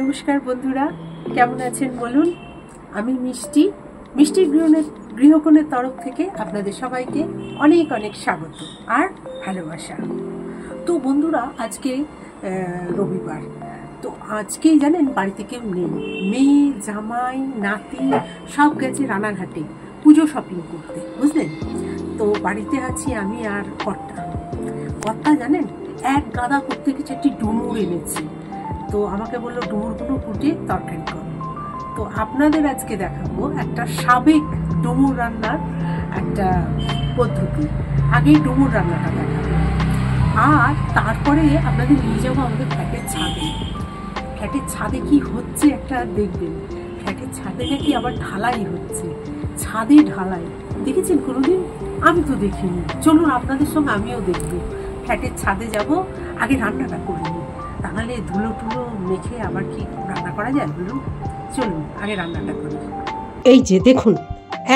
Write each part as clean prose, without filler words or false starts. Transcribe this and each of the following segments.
নমস্কার বন্ধুরা, কেমন আছেন বলুন। আমি মিষ্টি গৃহকোণের তরফ থেকে আপনাদের সবাইকে অনেক অনেক স্বাগত আর ভালোবাসা। তো বন্ধুরা, আজকে রবিবার, তো আজকেই জানেন বাড়িতে কেউ নেই। মেয়ে, জামাই, নাতি সব গেছে রানাঘাটে পুজো শপিং করতে, বুঝলেন। তো বাড়িতে আছি আমি আর কর্তা জানেন এক গাদা করতে কিছু একটি ডুমুর এনেছি। তো আমাকে বললো ডুমুরগুলো কুটে তরকারি করো। তো আপনাদের আজকে দেখাবো একটা সাবেক ডুমুর রান্নার একটা পদ্ধতি। আগেই ডুমুর রান্নাটা দেখাবো, আর তারপরে আপনাদের নিয়ে যাবো আমাদের ফ্ল্যাটের ছাদে। ফ্ল্যাটের ছাদে কি হচ্ছে একটা দেখবেন। ফ্ল্যাটের ছাদে নাকি আবার ঢালাই হচ্ছে। ছাদে ঢালাই দেখেছেন কোনোদিন? আমি তো দেখিনি। চলুন আপনাদের সঙ্গে আমিও দেখবো। ফ্ল্যাটের ছাদে যাব, আগে রান্নাটা করে নিই, তাহলে ধুলো টুলো মেখে আবার কি রান্না করা যায় বলুন। চলুন আগে রান্নাটা করি। এই যে দেখুন,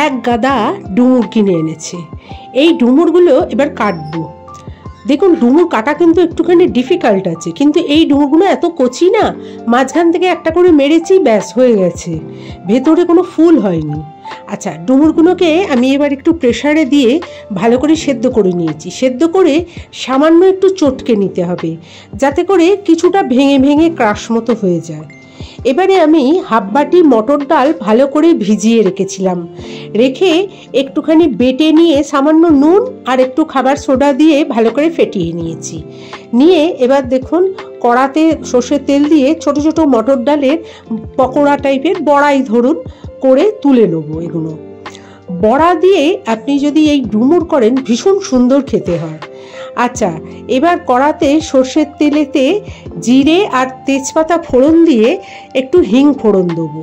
এক গাদা ডুমুর কিনে এনেছে। এই ডুমুরগুলো এবার কাটবো। দেখুন, ডুমুর কাটা কিন্তু একটুখানি ডিফিকাল্ট আছে, কিন্তু এই ডুমুরগুলো এত কচি না, মাঝখান থেকে একটা করে মেরেছি, ব্যাস হয়ে গেছে, ভেতরে কোনো ফুল হয়নি। আচ্ছা, ডুমুরগুলোকে আমি এবার একটু প্রেসারে দিয়ে ভালো করে সেদ্ধ করে নিয়েছি। সেদ্ধ করে সামান্য একটু চটকে নিতে হবে, যাতে করে কিছুটা ভেঙে ভেঙে ক্রাশ মতো হয়ে যায়। এবারে আমি হাফ বাটি মটর ডাল ভালো করে ভিজিয়ে রেখেছিলাম, রেখে একটুখানি বেটে নিয়ে সামান্য নুন আর একটু খাবার সোডা দিয়ে ভালো করে ফেটিয়ে নিয়েছি। নিয়ে এবার দেখুন, কড়াতে সর্ষের তেল দিয়ে ছোট ছোট মটর ডালের পকোড়া টাইপের বড়াই ধরুন করে তুলে নেবো। এগুলো বড়া দিয়ে আপনি যদি এই ডুমুর করেন ভীষণ সুন্দর খেতে হয়। আচ্ছা, এবার কড়াতে সর্ষের তেলেতে জিরে আর তেজপাতা ফোড়ন দিয়ে একটু হিং ফোড়ন দেবো।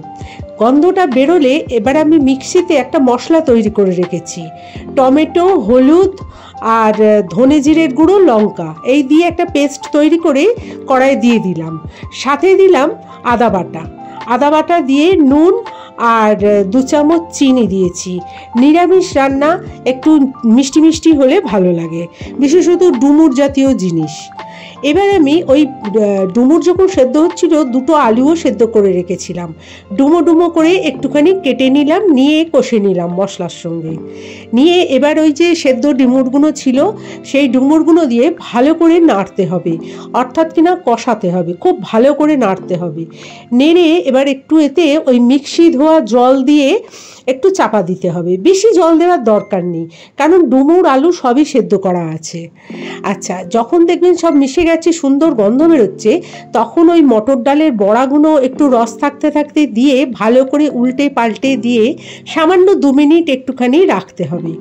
গন্ধটা বেরোলে এবার আমি মিক্সিতে একটা মশলা তৈরি করে রেখেছি। টমেটো, হলুদ আর ধনে জিরের গুঁড়ো, লঙ্কা এই দিয়ে একটা পেস্ট তৈরি করে কড়াইয়ে দিয়ে দিলাম। সাথে দিলাম আদা বাটা দিয়ে নুন আর 2 চামচ চিনি দিয়েছি। নিরামিষ রান্না একটু মিষ্টি মিষ্টি হলে ভালো লাগে, বিশেষত ডুমুর জাতীয় জিনিস। এবার আমি ওই ডুমুর যখন সেদ্ধ হচ্ছিল, 2টো আলুও সেদ্ধ করে রেখেছিলাম। ডুমো ডুমো করে একটুখানি কেটে নিলাম, নিয়ে কষে নিলাম মশলার সঙ্গে। নিয়ে এবার ওই যে সেদ্ধ ডুমুরগুলো ছিল, সেই ডুমুরগুলো দিয়ে ভালো করে নাড়তে হবে, অর্থাৎ কিনা কষাতে হবে, খুব ভালো করে নাড়তে হবে। নেড়ে এবার একটু এতে ওই মিক্সি ধোয়া জল দিয়ে একটু চাপা দিতে হবে। বেশি জল দেওয়ার দরকার নেই, কারণ ডুমুর আলু সবই সেদ্ধ করা আছে। আচ্ছা, যখন দেখবেন সব মিশে গেছে, সুন্দর গন্ধ বেরোচ্ছে, তখন ওই মটর ডালের বড়াগুলো একটু রস থাকতে থাকতে দিয়ে ভালো করে উল্টে পাল্টে দিয়ে সামান্য 2 মিনিট একটুখানি রাখতে হবে।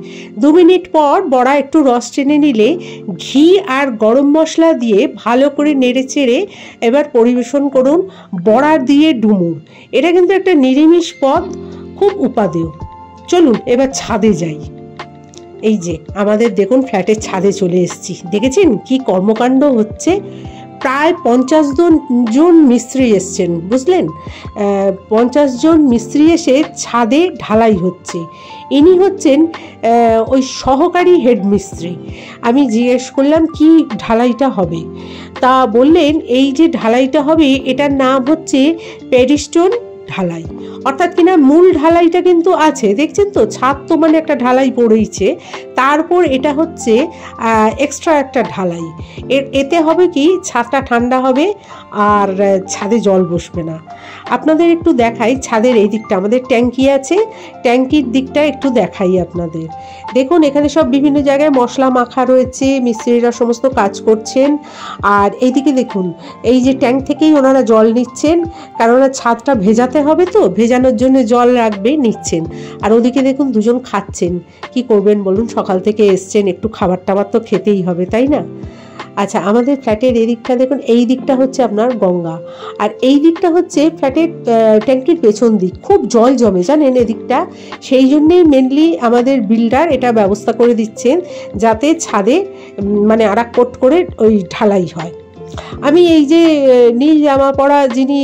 2 মিনিট পর বড়া একটু রস টেনে নিলে ঘি আর গরম মশলা দিয়ে ভালো করে নেড়ে চেড়ে এবার পরিবেশন করুন বড়া দিয়ে ডুমুর। এটা কিন্তু একটা নিরামিষ পদ, খুব উপাদেয়। চলুন এবার ছাদে যাই। এই যে আমাদের দেখুন ফ্ল্যাটের ছাদে চলে এসেছি। দেখেছেন কি কর্মকাণ্ড হচ্ছে? প্রায় 50 জন মিস্ত্রি এসছেন, বুঝলেন। 50 জন মিস্ত্রি এসে ছাদে ঢালাই হচ্ছে। ইনি হচ্ছেন ওই সহকারী হেড মিস্ত্রি। আমি জিজ্ঞেস করলাম কি ঢালাইটা হবে, তা বললেন এই যে ঢালাইটা হবে এটার নাম হচ্ছে প্যারিস্টোন ঢালাই। অর্থাৎ কিনা মূল ঢালাইটা কিন্তু আছে, দেখছেন তো, ছাদ তো মানে একটা ঢালাই পড়েইছে, তারপর এটা হচ্ছে এক্সট্রা একটা ঢালাই। এতে হবে কি, ছাদটা ঠান্ডা হবে আর ছাদে জল বসবে না। আপনাদের একটু দেখাই ছাদের এই দিকটা, আমাদের ট্যাঙ্কি আছে, ট্যাঙ্কির দিকটা একটু দেখাই আপনাদের। দেখুন এখানে সব বিভিন্ন জায়গায় মশলা মাখা রয়েছে, মিস্ত্রিরা সমস্ত কাজ করছেন। আর এইদিকে দেখুন, এই যে ট্যাঙ্ক থেকেই ওনারা জল নিচ্ছেন, কারণ ছাদটা ভেজাতে হবে, তো ভেজানোর জন্য জল রাখবে, নিচ্ছেন। আর ওদিকে দেখুন দুজন খাচ্ছেন। কি করবেন বলুন, সকাল থেকে এসছেন, একটু খাবার টাবার তো খেতেই হবে, তাই না? আচ্ছা, আমাদের ফ্ল্যাটের এই দিকটা দেখুন, এই দিকটা হচ্ছে আপনার গঙ্গা, আর এই দিকটা হচ্ছে ফ্ল্যাটের ট্যাঙ্কির পেছন দিক। খুব জল জমে জানেন এদিকটা, সেই জন্যেই মেনলি আমাদের বিল্ডার এটা ব্যবস্থা করে দিচ্ছেন, যাতে ছাদে মানে আরাক কোট করে ওই ঢালাই হয়। আমি এই যে নীল জামা পরা যিনি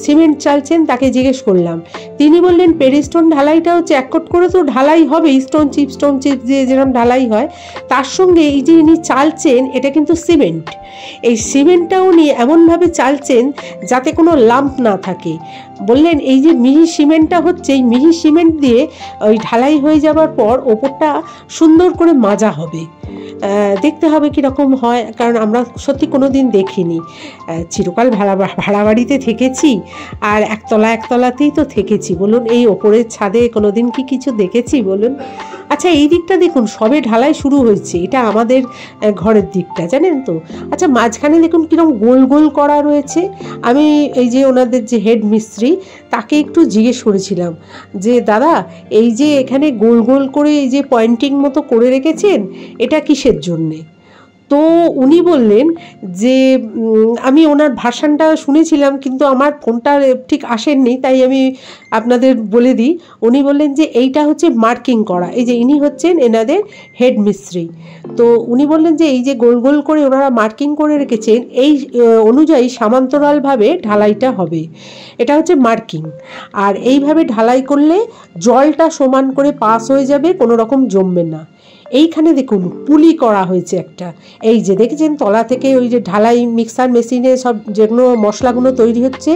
সিমেন্ট চালছেন তাকে জিজ্ঞেস করলাম, তিনি বললেন পেরিস্টোন ঢালাইটাও চ্যাকট করে তো ঢালাই হবে, স্টোন চিপ দিয়ে যেরকম ঢালাই হয়, তার সঙ্গে এই যে ইনি চালছেন এটা কিন্তু সিমেন্ট। এই সিমেন্টটাও উনি এমনভাবে চালছেন যাতে কোনো লাম্প না থাকে। বললেন এই যে মিহি সিমেন্টটা হচ্ছে, এই মিহি সিমেন্ট দিয়ে ওই ঢালাই হয়ে যাবার পর ওপরটা সুন্দর করে মাজা হবে। দেখতে হবে কীরকম হয়, কারণ আমরা সত্যি কোনো দিন দেখিনি। চিরকাল ভাড়া বাড়িতে থেকেছি আর একতলাতেই তো থেকেছি, বলুন এই ওপরের ছাদে কোনো দিন কি কিছু দেখেছি বলুন। আচ্ছা এই দিকটা দেখুন সবে ঢালাই শুরু হয়েছে, এটা আমাদের ঘরের দিকটা জানেন তো। আচ্ছা মাঝখানে দেখুন কীরকম গোল গোল করা রয়েছে। আমি এই যে ওনাদের যে হেড মিস্ত্রি তাকে একটু জিজ্ঞেস করেছিলাম যে দাদা এই যে এখানে গোল গোল করে এই যে পয়েন্টিং মতো করে রেখেছেন এটা কিসের জন্যে? তো উনি বললেন যে আমি ওনার ভাষণটা শুনেছিলাম কিন্তু আমার ফোনটা ঠিক আসেননি, তাই আমি আপনাদের বলে দিই। উনি বললেন যে এইটা হচ্ছে মার্কিং করা, এই যে ইনি হচ্ছেন এনাদের হেড মিস্ত্রি। তো উনি বললেন যে এই যে গোল গোল করে ওনারা মার্কিং করে রেখেছেন এই অনুযায়ী সমান্তরালভাবে ঢালাইটা হবে, এটা হচ্ছে মার্কিং। আর এইভাবে ঢালাই করলে জলটা সমান করে পাস হয়ে যাবে, কোনো রকম জমবে না। এইখানে দেখুন পুলি করা হয়েছে একটা, এই যে দেখেছেন তলা থেকে ওই যে ঢালাই মিক্সার মেশিনে সব যেগুলো মশলাগুলো তৈরি হচ্ছে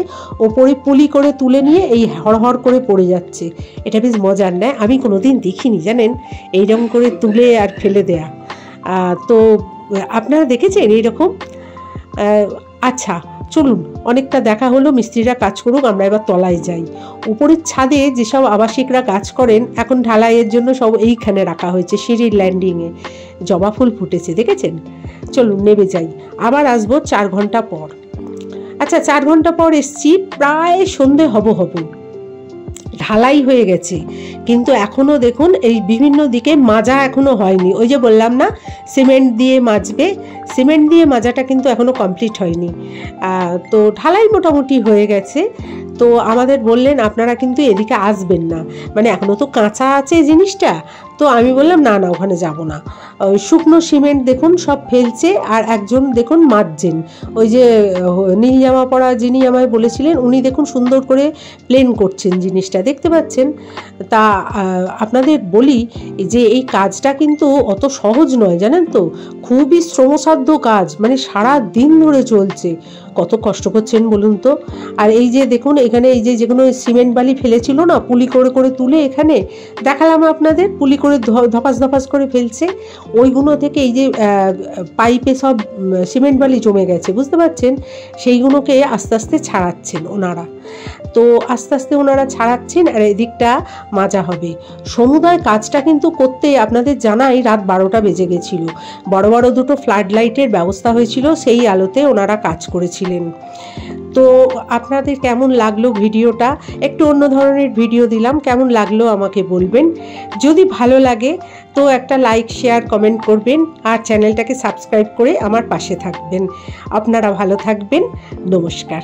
ওপরে পুলি করে তুলে নিয়ে এই হড়হড় করে পড়ে যাচ্ছে। এটা বেশ মজার, নেয় আমি কোনো দিন দেখিনি জানেন এইরকম করে তুলে আর ফেলে দেয়া। তো আপনারা দেখেছেন এইরকম? আচ্ছা চলুন, অনেকটা দেখা হলো, মিস্ত্রিরা কাজ করুক, আমরা এবার তলায় যাই। উপরের ছাদে যেসব আবাসিকরা কাজ করেন এখন ঢালাইয়ের জন্য সব এইখানে রাখা হয়েছে, সিঁড়ির ল্যান্ডিংয়ে জবা ফুল ফুটেছে দেখেছেন। চলুন নেমে যাই, আবার আসবো 4 ঘন্টা পর। আচ্ছা 4 ঘন্টা পর এসছি, প্রায় সন্ধে হব ঢালাই হয়ে গেছে, কিন্তু এখনও দেখুন এই বিভিন্ন দিকে মাজা এখনও হয়নি। ওই যে বললাম না সিমেন্ট দিয়ে মাজবে, সিমেন্ট দিয়ে মাজাটা কিন্তু এখনও কমপ্লিট হয়নি। তো ঢালাই মোটামুটি হয়ে গেছে। তো আমাদের বললেন আপনারা কিন্তু এদিকে আসবেন না, মানে এখনও তো কাঁচা আছে জিনিসটা। তো আমি বললাম না না ওখানে যাব না। ওই শুকনো সিমেন্ট দেখুন সব ফেলছে আর একজন দেখুন মাজছেন, ওই যে নীল জামা পরা যিনি আমায় বলেছিলেন উনি দেখুন সুন্দর করে প্লেন করছেন জিনিসটা, দেখতে পাচ্ছেন। তা আপনাদের বলি যে এই কাজটা কিন্তু অত সহজ নয় জানেন তো, খুবই শ্রমসাধ্য কাজ, মানে সারা দিন ধরে চলছে। কত কষ্ট করছেন বলুন তো। আর এই যে দেখুন এখানে এই যে যেগুলো সিমেন্ট বালি ফেলেছিল না পুলি করে করে তুলে, এখানে দেখালাম আপনাদের পুলি করে ধপাস ধপাস করে ফেলছে, ওইগুলো থেকে এই যে পাইপে সব সিমেন্ট বালি জমে গেছে বুঝতে পারছেন, সেইগুলোকে আস্তে আস্তে ছাড়াচ্ছেন ওনারা। তো আস্তে আস্তে ওনারা ছাড়াচ্ছেন আর এদিকটা মাজা হবে। সমুদায় কাজটা কিন্তু করতে আপনাদের জানাই রাত 12টা বেজে গেছিল। বড় বড় দুটো ফ্লাড লাইটের ব্যবস্থা হয়েছিল, সেই আলোতে ওনারা কাজ করেছিলেন। তো আপনাদের কেমন লাগলো ভিডিওটা? একটু অন্য ধরনের ভিডিও দিলাম, কেমন লাগলো আমাকে বলবেন। যদি ভালো লাগে তো একটা লাইক শেয়ার কমেন্ট করবেন আর চ্যানেলটাকে সাবস্ক্রাইব করে আমার পাশে থাকবেন। আপনারা ভালো থাকবেন, নমস্কার।